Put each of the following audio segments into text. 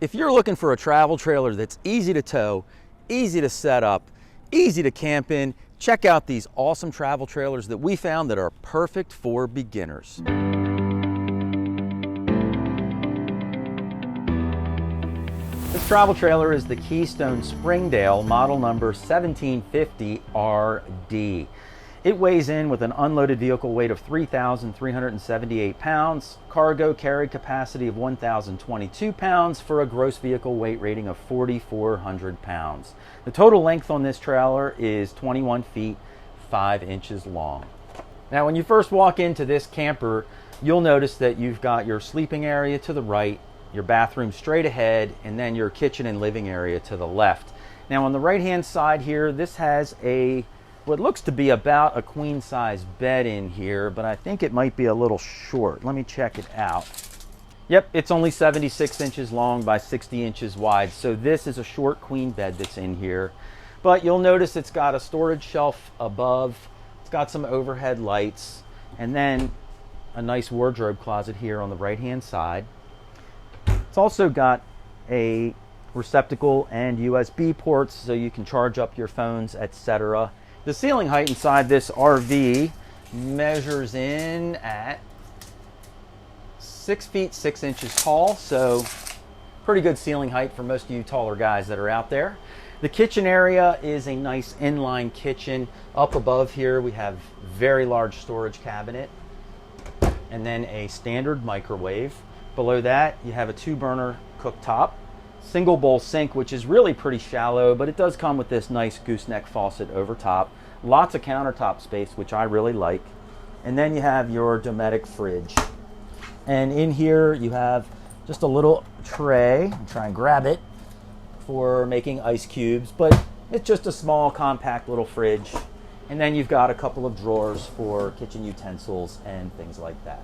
If you're looking for a travel trailer that's easy to tow, easy to set up, easy to camp in, check out these awesome travel trailers that we found that are perfect for beginners. This travel trailer is the Keystone Springdale, model number 1750 RD. It weighs in with an unloaded vehicle weight of 3,378 pounds, cargo carry capacity of 1,022 pounds for a gross vehicle weight rating of 4,400 pounds. The total length on this trailer is 21 feet 5 inches long. Now, when you first walk into this camper, you'll notice that you've got your sleeping area to the right, your bathroom straight ahead, and then your kitchen and living area to the left. Now, on the right-hand side here, this has what looks to be about a queen size bed in here, but I think it might be a little short. Let me check it out. Yep, it's only 76 inches long by 60 inches wide, so this is a short queen bed that's in here. But you'll notice it's got a storage shelf above, it's got some overhead lights, and then a nice wardrobe closet here on the right hand side. It's also got a receptacle and USB ports so you can charge up your phones, etc. The ceiling height inside this RV measures in at 6 feet 6 inches tall, so pretty good ceiling height for most of you taller guys that are out there. The kitchen area is a nice inline kitchen. Up above here we have very large storage cabinet and then a standard microwave. Below that you have a 2-burner cooktop, single bowl sink, which is really pretty shallow, but it does come with this nice gooseneck faucet over top. Lots of countertop space, which I really like. And then you have your Dometic fridge. And in here you have just a little tray. I'll try and grab it for making ice cubes, but it's just a small, compact little fridge. And then you've got a couple of drawers for kitchen utensils and things like that.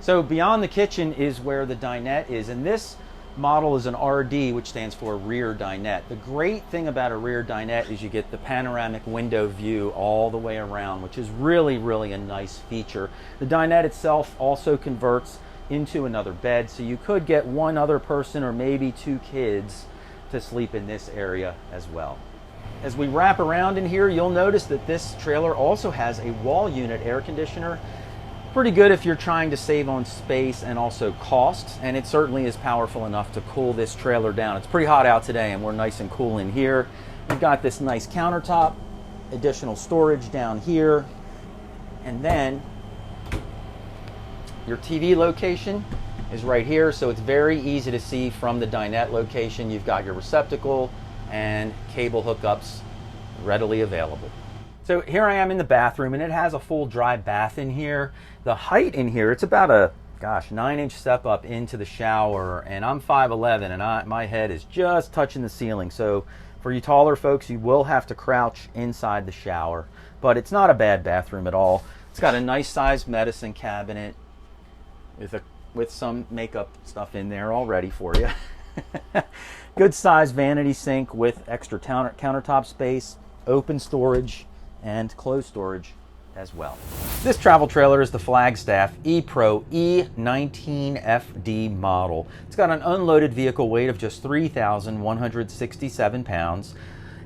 So beyond the kitchen is where the dinette is, and this model is an RD, which stands for rear dinette. The great thing about a rear dinette is you get the panoramic window view all the way around, which is really, really a nice feature. The dinette itself also converts into another bed, so you could get one other person or maybe 2 kids to sleep in this area as well. As we wrap around in here, you'll notice that this trailer also has a wall unit air conditioner. Pretty good if you're trying to save on space and also cost, and it certainly is powerful enough to cool this trailer down. It's pretty hot out today and we're nice and cool in here. We've got this nice countertop, additional storage down here, and then your TV location is right here, so it's very easy to see from the dinette location. You've got your receptacle and cable hookups readily available. So here I am in the bathroom, and it has a full dry bath in here. The height in here, it's about a 9-inch step up into the shower, and I'm 5'11", and my head is just touching the ceiling. So for you taller folks, you will have to crouch inside the shower, but it's not a bad bathroom at all. It's got a nice sized medicine cabinet with some makeup stuff in there already for you. Good sized vanity sink with extra countertop space, open storage, and closed storage as well. This travel trailer is the Flagstaff ePro E19FD model. It's got an unloaded vehicle weight of just 3,167 pounds.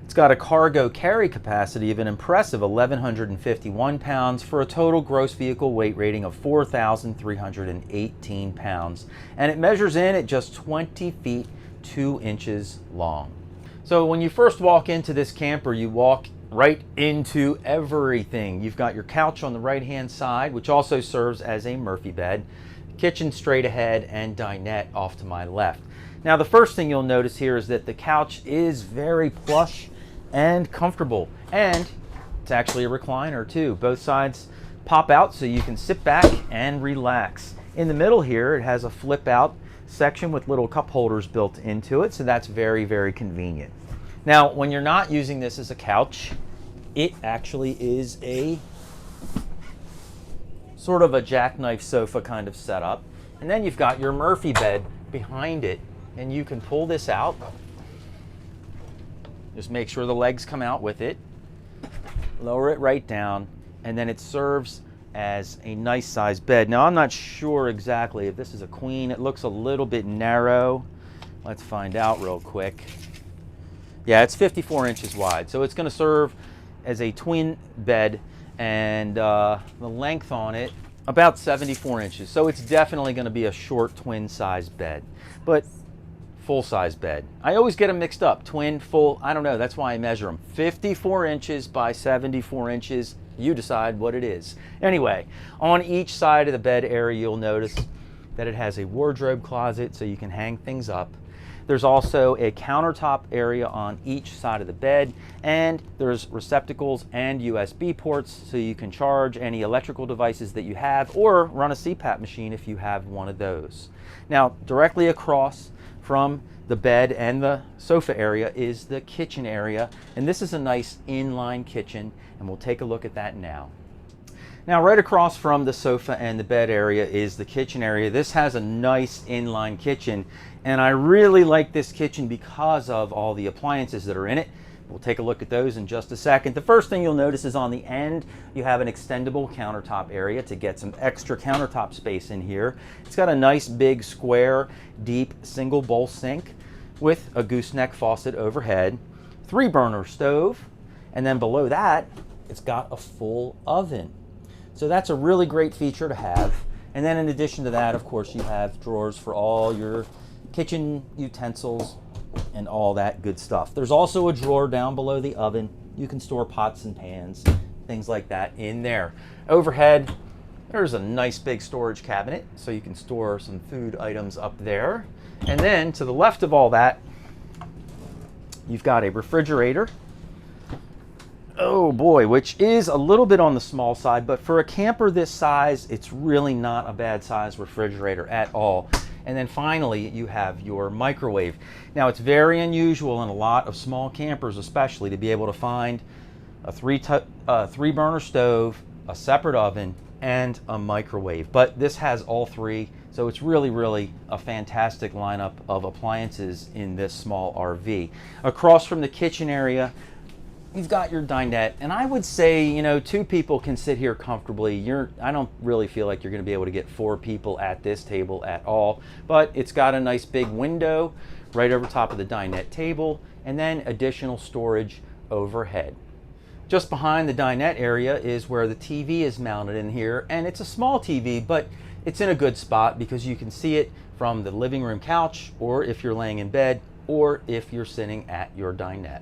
It's got a cargo carry capacity of an impressive 1,151 pounds for a total gross vehicle weight rating of 4,318 pounds. And it measures in at just 20 feet 2 inches long. So when you first walk into this camper, you walk right into everything. You've got your couch on the right hand side, which also serves as a Murphy bed, kitchen straight ahead, and dinette off to my left. Now the first thing you'll notice here is that the couch is very plush and comfortable, and it's actually a recliner too. Both sides pop out so you can sit back and relax. In the middle here it has a flip out section with little cup holders built into it, so that's very, very convenient. Now, when you're not using this as a couch, it actually is a sort of a jackknife sofa kind of setup. And then you've got your Murphy bed behind it, and you can pull this out. Just make sure the legs come out with it. Lower it right down, and then it serves as a nice sized bed. Now, I'm not sure exactly if this is a queen. It looks a little bit narrow, Let's find out real quick. Yeah, it's 54 inches wide, so it's going to serve as a twin bed, and the length on it about 74 inches. So it's definitely going to be a short twin size bed, but full size bed. I always get them mixed up, twin, full, I don't know, that's why I measure them. 54 inches by 74 inches, you decide what it is. Anyway, on each side of the bed area, you'll notice that it has a wardrobe closet so you can hang things up. There's also a countertop area on each side of the bed, and there's receptacles and USB ports so you can charge any electrical devices that you have or run a CPAP machine if you have one of those. Now, directly across from the bed and the sofa area is the kitchen area, and this is a nice inline kitchen, and we'll take a look at that now. Now, right across from the sofa and the bed area is the kitchen area. This has a nice inline kitchen, and I really like this kitchen because of all the appliances that are in it. We'll take a look at those in just a second. The first thing you'll notice is on the end, you have an extendable countertop area to get some extra countertop space in here. It's got a nice big square, deep single bowl sink with a gooseneck faucet overhead, 3-burner stove, and then below that, it's got a full oven. So that's a really great feature to have. And then in addition to that, of course, you have drawers for all your kitchen utensils and all that good stuff. There's also a drawer down below the oven. You can store pots and pans, things like that in there. Overhead, there's a nice big storage cabinet, so you can store some food items up there. And then to the left of all that, you've got a refrigerator. Oh boy, which is a little bit on the small side, but for a camper this size, it's really not a bad size refrigerator at all. And then finally, you have your microwave. Now, it's very unusual in a lot of small campers especially to be able to find a 3-burner stove, a separate oven, and a microwave. But this has all three, so it's really a fantastic lineup of appliances in this small RV. Across from the kitchen area, you've got your dinette, and I would say, you know, 2 people can sit here comfortably. I don't really feel like you're going to be able to get 4 people at this table at all, but it's got a nice big window right over top of the dinette table, and then additional storage overhead. Just behind the dinette area is where the TV is mounted in here, and it's a small TV, but it's in a good spot because you can see it from the living room couch, or if you're laying in bed, or if you're sitting at your dinette.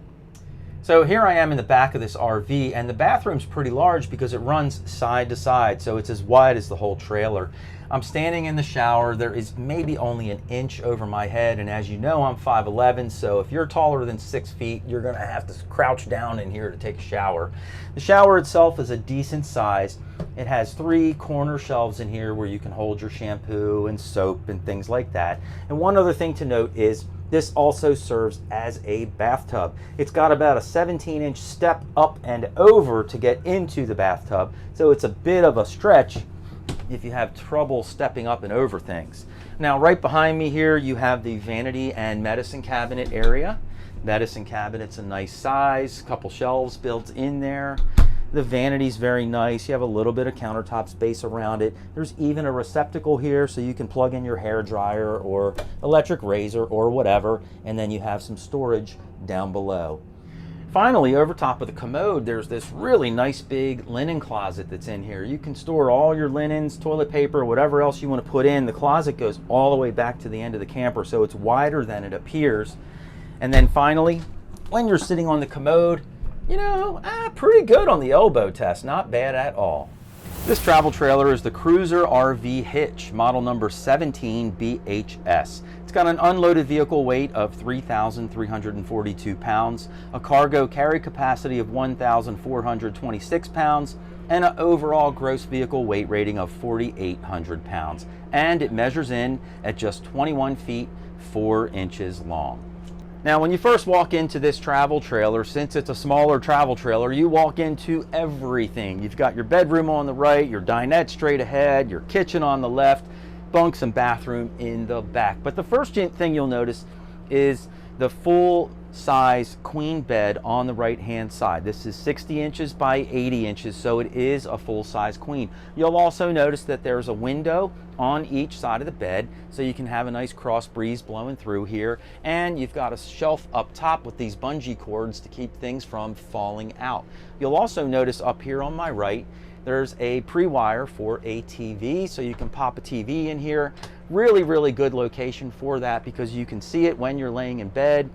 So here I am in the back of this RV, and the bathroom's pretty large because it runs side to side, so it's as wide as the whole trailer. I'm standing in the shower. There is maybe only an inch over my head, and as you know, I'm 5'11", so if you're taller than 6 feet, you're gonna have to crouch down in here to take a shower. The shower itself is a decent size. It has 3 corner shelves in here where you can hold your shampoo and soap and things like that. And one other thing to note is this also serves as a bathtub. It's got about a 17-inch step up and over to get into the bathtub, so it's a bit of a stretch if you have trouble stepping up and over things. Now, right behind me here, you have the vanity and medicine cabinet area. Medicine cabinet's a nice size, couple shelves built in there. The vanity's very nice. You have a little bit of countertop space around it. There's even a receptacle here so you can plug in your hair dryer or electric razor or whatever, and then you have some storage down below. Finally, over top of the commode, there's this really nice big linen closet that's in here. You can store all your linens, toilet paper, whatever else you want to put in. The closet goes all the way back to the end of the camper, so it's wider than it appears. And then finally, when you're sitting on the commode, you know, pretty good on the elbow test, not bad at all. This travel trailer is the Cruiser RV Hitch, model number 17BHS. It's got an unloaded vehicle weight of 3,342 pounds, a cargo carry capacity of 1,426 pounds, and an overall gross vehicle weight rating of 4,800 pounds. And it measures in at just 21 feet, 4 inches long. Now, when you first walk into this travel trailer, since it's a smaller travel trailer, you walk into everything. You've got your bedroom on the right, your dinette straight ahead, your kitchen on the left, bunks and bathroom in the back. But the first thing you'll notice is the full size queen bed on the right hand side. This is 60 inches by 80 inches, so it is a full size queen. You'll also notice that there's a window on each side of the bed, so you can have a nice cross breeze blowing through here, and you've got a shelf up top with these bungee cords to keep things from falling out. You'll also notice up here on my right there's a pre-wire for a TV, so you can pop a TV in here. Really good location for that, because you can see it when you're laying in bed,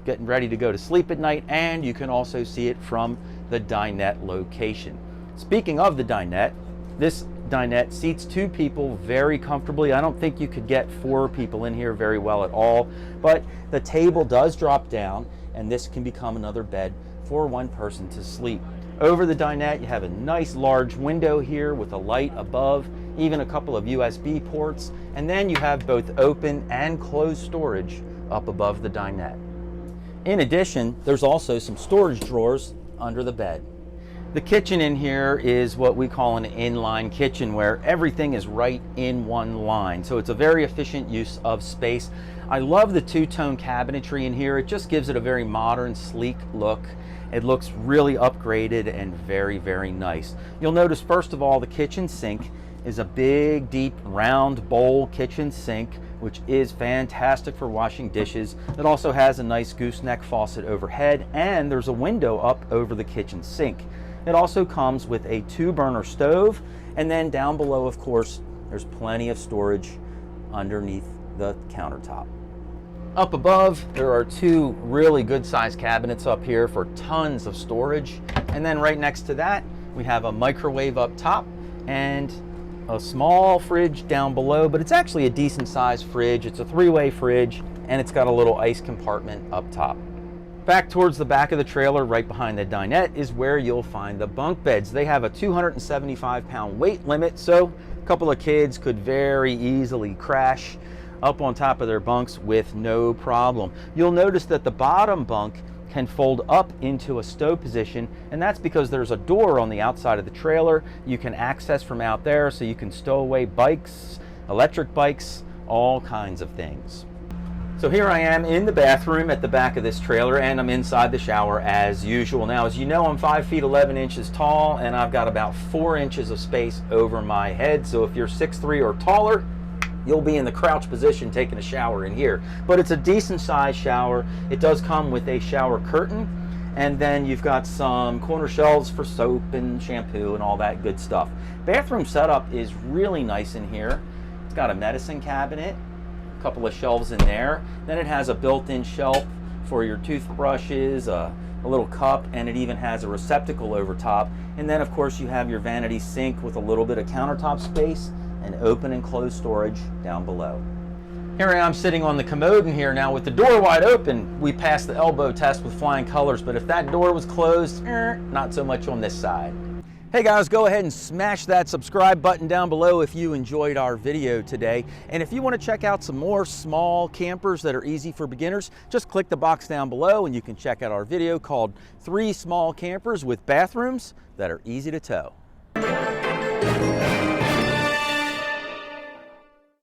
getting ready to go to sleep at night, and you can also see it from the dinette location. Speaking of the dinette, this dinette seats 2 people very comfortably. I don't think you could get 4 people in here very well at all, but the table does drop down, and this can become another bed for 1 person to sleep. Over the dinette, you have a nice large window here with a light above, even a couple of USB ports, and then you have both open and closed storage up above the dinette. In addition, there's also some storage drawers under the bed. The kitchen in here is what we call an inline kitchen, where everything is right in one line. So it's a very efficient use of space. I love the 2-tone cabinetry in here. It just gives it a very modern, sleek look. It looks really upgraded and very nice. You'll notice, first of all, the kitchen sink is a big, deep, round bowl kitchen sink, which is fantastic for washing dishes. It also has a nice gooseneck faucet overhead, and there's a window up over the kitchen sink. It also comes with a 2-burner stove, and then down below, of course, there's plenty of storage underneath the countertop. Up above, there are 2 really good sized cabinets up here for tons of storage, and then right next to that, we have a microwave up top and a small fridge down below, but it's actually a decent sized fridge. It's a 3-way fridge, and it's got a little ice compartment up top. Back towards the back of the trailer, right behind the dinette, is where you'll find the bunk beds. They have a 275-pound weight limit, so a couple of kids could very easily crash up on top of their bunks with no problem. You'll notice that the bottom bunk can fold up into a stow position, and that's because there's a door on the outside of the trailer you can access from out there, so you can stow away bikes, electric bikes, all kinds of things. So here I am in the bathroom at the back of this trailer, and I'm inside the shower as usual. Now, as you know, I'm 5 feet 11 inches tall, and I've got about 4 inches of space over my head. So if you're 6'3" or taller, you'll be in the crouch position taking a shower in here. But it's a decent sized shower. It does come with a shower curtain, and then you've got some corner shelves for soap and shampoo and all that good stuff. Bathroom setup is really nice in here. It's got a medicine cabinet, a couple of shelves in there. Then it has a built-in shelf for your toothbrushes, a little cup, and it even has a receptacle over top. And then of course you have your vanity sink with a little bit of countertop space and open and closed storage down below. Here I am sitting on the commode in here now with the door wide open. We passed the elbow test with flying colors, but if that door was closed, not so much on this side. Hey guys, go ahead and smash that subscribe button down below if you enjoyed our video today. And if you want to check out some more small campers that are easy for beginners, just click the box down below and you can check out our video called 3 Small Campers with Bathrooms That Are Easy to Tow.